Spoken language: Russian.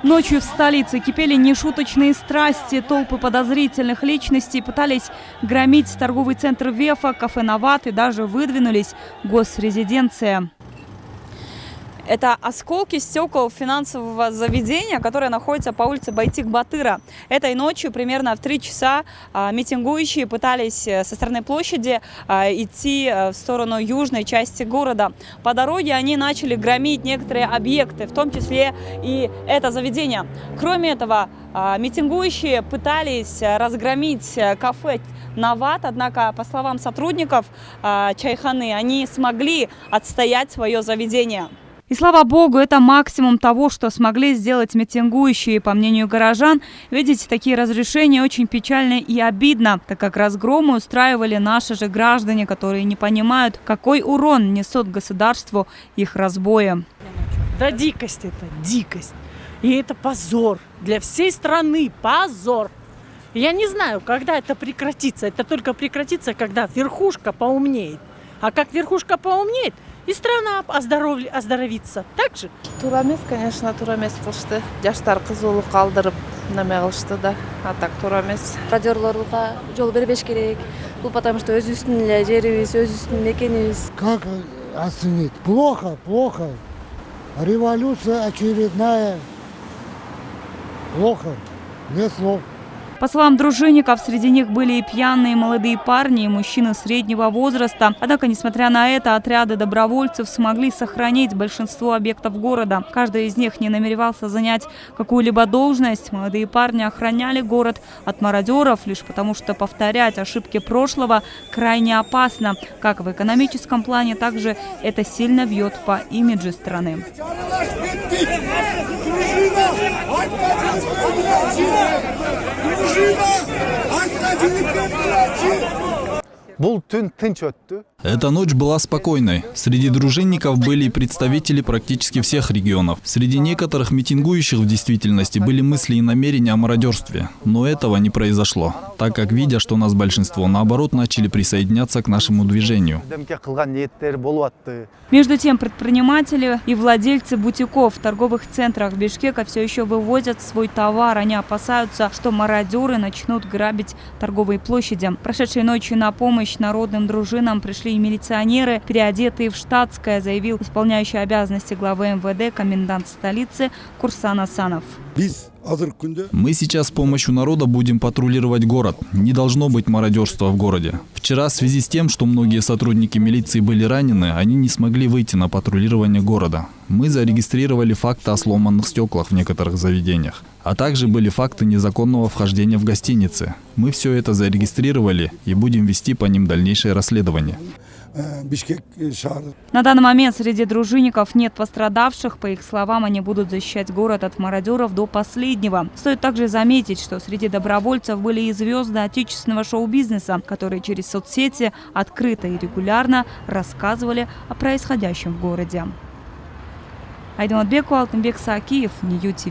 Ночью в столице кипели нешуточные страсти. Толпы подозрительных личностей пытались громить торговый центр Вефа, кафе «Новат» и даже выдвинулись в госрезиденция. Это осколки стекол финансового заведения, которое находится по улице Байтик-Батыра. Этой ночью примерно в 3 часа митингующие пытались со стороны площади идти в сторону южной части города. По дороге они начали громить некоторые объекты, в том числе и это заведение. Кроме этого, митингующие пытались разгромить кафе «Новат», однако, по словам сотрудников чайханы, они смогли отстоять свое заведение. И слава богу, это максимум того, что смогли сделать митингующие. По мнению горожан, видеть такие разрешения очень печально и обидно, так как разгромы устраивали наши же граждане, которые не понимают, какой урон несут государству их разбои. Да дикость это, дикость. И это позор для всей страны, позор. Я не знаю, когда это прекратится. Это только прекратится, когда верхушка поумнеет. А как верхушка поумнеет, и страна оздоровится. Так же? Туура эмес, конечно, туура эмес кылышты. Жаштар кызуулук калтырып неме кылышты да. А так туура эмес. Радиолорго жол бербеш керек. Бул потому что өзүбүздүн эле жерибиз, өзүбүздүн мекенибиз. Как оценить? Плохо, плохо. Революция очередная. Плохо. Нет слов. По словам дружинников, среди них были и пьяные молодые парни, и мужчины среднего возраста. Однако, несмотря на это, отряды добровольцев смогли сохранить большинство объектов города. Каждый из них не намеревался занять какую-либо должность. Молодые парни охраняли город от мародеров, лишь потому что повторять ошибки прошлого крайне опасно. Как в экономическом плане, так же это сильно бьет по имиджу страны. Эта ночь была спокойной. Среди дружинников были представители практически всех регионов. Среди некоторых митингующих в действительности были мысли и намерения о мародерстве. Но этого не произошло, так как, видя, что нас большинство, наоборот, начали присоединяться к нашему движению. Между тем, предприниматели и владельцы бутиков в торговых центрах Бишкека все еще вывозят свой товар. Они опасаются, что мародеры начнут грабить торговые площади. Прошедшей ночью на помощь народным дружинам пришли и милиционеры, переодетые в штатское, заявил исполняющий обязанности главы МВД комендант столицы Курсан Асанов. Мы сейчас с помощью народа будем патрулировать город. Не должно быть мародерства в городе. Вчера, в связи с тем, что многие сотрудники милиции были ранены, они не смогли выйти на патрулирование города. Мы зарегистрировали факты о сломанных стеклах в некоторых заведениях. А также были факты незаконного вхождения в гостиницы. Мы все это зарегистрировали и будем вести по ним дальнейшее расследование. На данный момент среди дружинников нет пострадавших. По их словам, они будут защищать город от мародеров до последнего. Стоит также заметить, что среди добровольцев были и звезды отечественного шоу-бизнеса, которые через соцсети открыто и регулярно рассказывали о происходящем в городе. Айдаматбекова, Алтынбек Саакиев, Нью ТВ.